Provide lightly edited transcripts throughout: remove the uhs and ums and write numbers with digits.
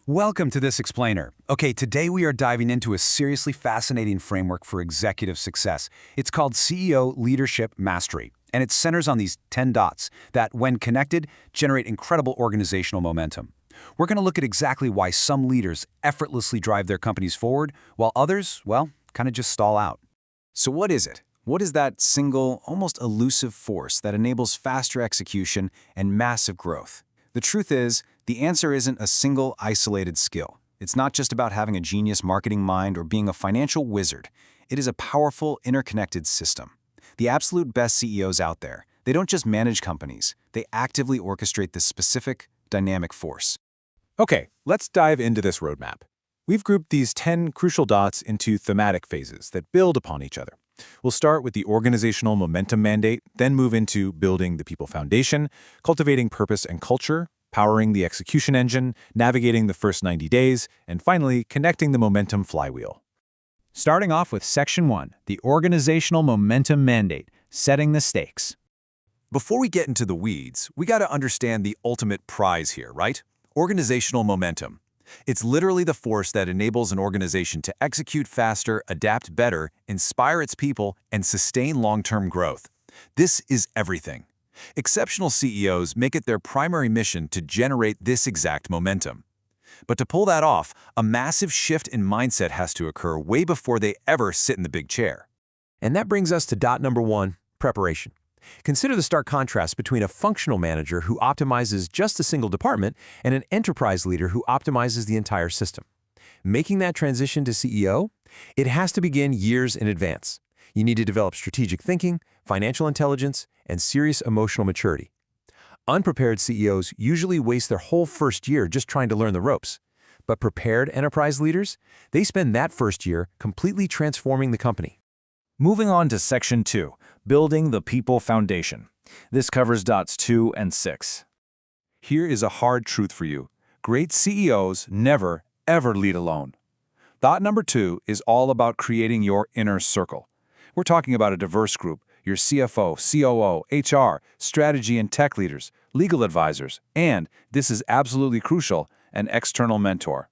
Welcome to this explainer. Okay, today we are diving into a seriously fascinating framework for executive success. It's called CEO Leadership Mastery, and it centers on these 10 dots that, when connected, generate incredible organizational momentum. We're going to look at exactly why some leaders effortlessly drive their companies forward, while others, well, kind of just stall out. So what is it? What is that single, almost elusive force that enables faster execution and massive growth? The truth is, the answer isn't a single, isolated skill. It's not just about having a genius marketing mind or being a financial wizard. It is a powerful, interconnected system. The absolute best CEOs out there, they don't just manage companies. They actively orchestrate this specific, dynamic force. Okay, let's dive into this roadmap. We've grouped these 10 crucial dots into thematic phases that build upon each other. We'll start with the organizational momentum mandate, then move into building the people foundation, cultivating purpose and culture, powering the execution engine, navigating the first 90 days, and finally, connecting the momentum flywheel. Starting off with Section 1, the organizational momentum mandate, setting the stakes. Before we get into the weeds, we got to understand the ultimate prize here, right? Organizational momentum. It's literally the force that enables an organization to execute faster, adapt better, inspire its people, and sustain long-term growth. This is everything. Exceptional CEOs make it their primary mission to generate this exact momentum. But to pull that off, a massive shift in mindset has to occur way before they ever sit in the big chair. And that brings us to dot number 1, preparation. Consider the stark contrast between a functional manager who optimizes just a single department and an enterprise leader who optimizes the entire system. Making that transition to CEO, it has to begin years in advance. You need to develop strategic thinking, financial intelligence, and serious emotional maturity. Unprepared CEOs usually waste their whole first year just trying to learn the ropes. But prepared enterprise leaders, they spend that first year completely transforming the company. Moving on to Section 2, building the people foundation. This covers dots 2 and 6. Here is a hard truth for you. Great CEOs never, ever lead alone. Dot number 2 is all about creating your inner circle. We're talking about a diverse group, your CFO, COO, HR, strategy and tech leaders, legal advisors, and, this is absolutely crucial, an external mentor.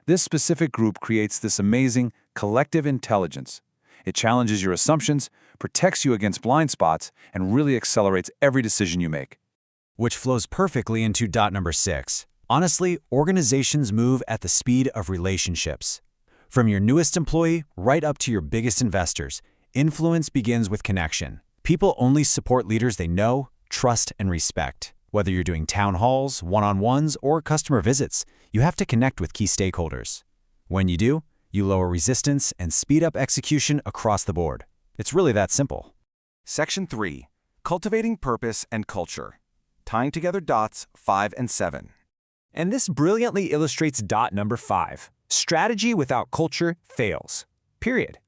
This specific group creates this amazing collective intelligence. It challenges your assumptions, protects you against blind spots, and really accelerates every decision you make. Which flows perfectly into dot number 6. Honestly, organizations move at the speed of relationships. From your newest employee right up to your biggest investors, influence begins with connection. People only support leaders they know, trust, and respect. Whether you're doing town halls, one-on-ones, or customer visits, you have to connect with key stakeholders. When you do, you lower resistance and speed up execution across the board. It's really that simple. Section 3, cultivating purpose and culture. Tying together dots 5 and 7. And this brilliantly illustrates dot number 5. Strategy without culture fails. Period.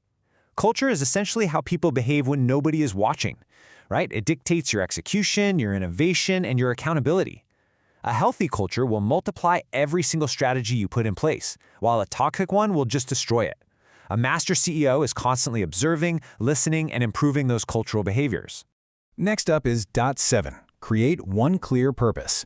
Culture is essentially how people behave when nobody is watching, right? It dictates your execution, your innovation, and your accountability. A healthy culture will multiply every single strategy you put in place, while a toxic one will just destroy it. A master CEO is constantly observing, listening, and improving those cultural behaviors. Next up is dot 7, create one clear purpose.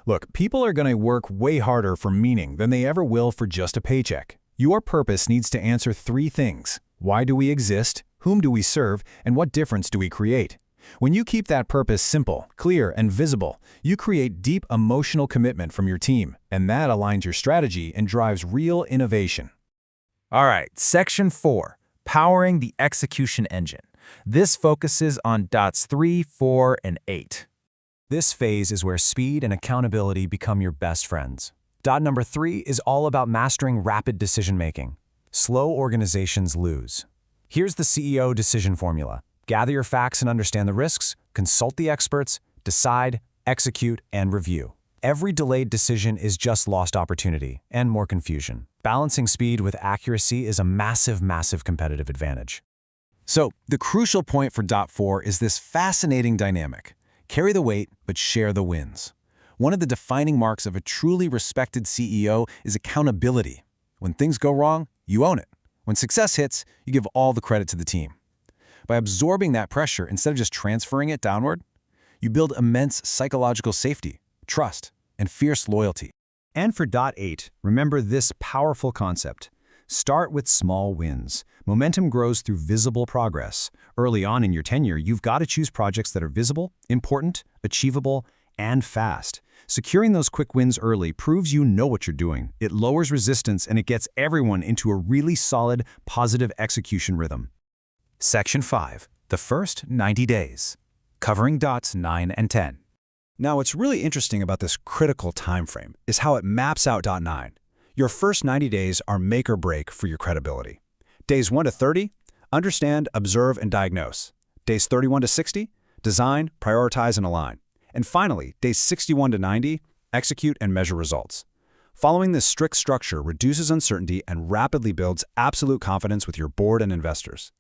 Look, people are going to work way harder for meaning than they ever will for just a paycheck. Your purpose needs to answer 3 things. Why do we exist? Whom do we serve? And what difference do we create? When you keep that purpose simple, clear, and visible, you create deep emotional commitment from your team, and that aligns your strategy and drives real innovation. All right, Section 4, powering the execution engine. This focuses on dots 3, 4, and 8. This phase is where speed and accountability become your best friends. Dot number 3 is all about mastering rapid decision-making. Slow organizations lose. Here's the CEO decision formula. Gather your facts and understand the risks, consult the experts, decide, execute, and review. Every delayed decision is just lost opportunity and more confusion. Balancing speed with accuracy is a massive, massive competitive advantage. So, the crucial point for dot 4 is this fascinating dynamic. Carry the weight, but share the wins. One of the defining marks of a truly respected CEO is accountability. When things go wrong, you own it. When success hits, you give all the credit to the team. By absorbing that pressure instead of just transferring it downward, you build immense psychological safety, trust, and fierce loyalty. And for dot 8, remember this powerful concept. Start with small wins. Momentum grows through visible progress. Early on in your tenure, you've got to choose projects that are visible, important, achievable, and fast. Securing those quick wins early proves you know what you're doing. It lowers resistance and it gets everyone into a really solid, positive execution rhythm. Section 5. The first 90 days. Covering dots 9 and 10. Now, what's really interesting about this critical time frame is how it maps out dot 9. Your first 90 days are make or break for your credibility. Days 1 to 30, understand, observe, and diagnose. Days 31 to 60, design, prioritize, and align. And finally, days 61 to 90, execute and measure results. Following this strict structure reduces uncertainty and rapidly builds absolute confidence with your board and investors.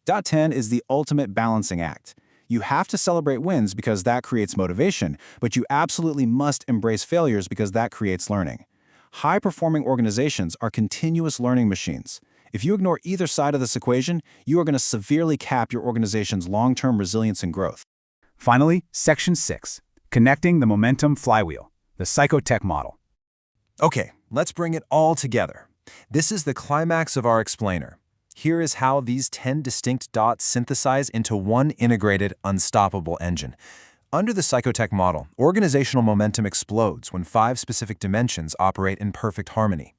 Dot 10 is the ultimate balancing act. You have to celebrate wins because that creates motivation, but you absolutely must embrace failures because that creates learning. High-performing organizations are continuous learning machines. If you ignore either side of this equation, you are going to severely cap your organization's long-term resilience and growth. Finally, Section 6, Connecting the Momentum Flywheel, the Psychotech Model. Okay, let's bring it all together. This is the climax of our explainer. Here is how these 10 distinct dots synthesize into one integrated, unstoppable engine. Under the Psychotech model, organizational momentum explodes when 5 specific dimensions operate in perfect harmony.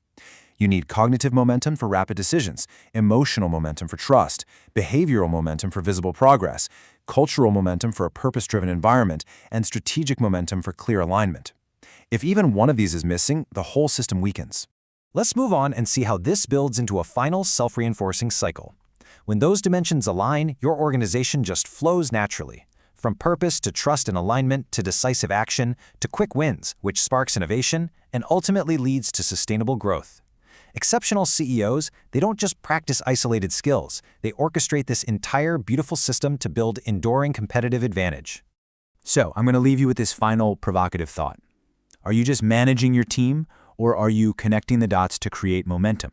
You need cognitive momentum for rapid decisions, emotional momentum for trust, behavioral momentum for visible progress, cultural momentum for a purpose-driven environment, and strategic momentum for clear alignment. If even one of these is missing, the whole system weakens. Let's move on and see how this builds into a final self-reinforcing cycle. When those dimensions align, your organization just flows naturally. From purpose to trust and alignment to decisive action to quick wins, which sparks innovation and ultimately leads to sustainable growth. Exceptional CEOs, they don't just practice isolated skills, they orchestrate this entire beautiful system to build enduring competitive advantage. So, I'm going to leave you with this final provocative thought. Are you just managing your team, or are you connecting the dots to create momentum?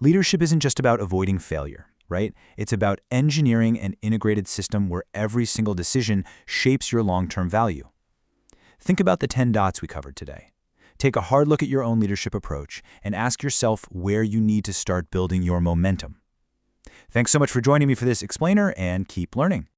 Leadership isn't just about avoiding failure, right? It's about engineering an integrated system where every single decision shapes your long-term value. Think about the 10 dots we covered today. Take a hard look at your own leadership approach and ask yourself where you need to start building your momentum. Thanks so much for joining me for this explainer, and keep learning.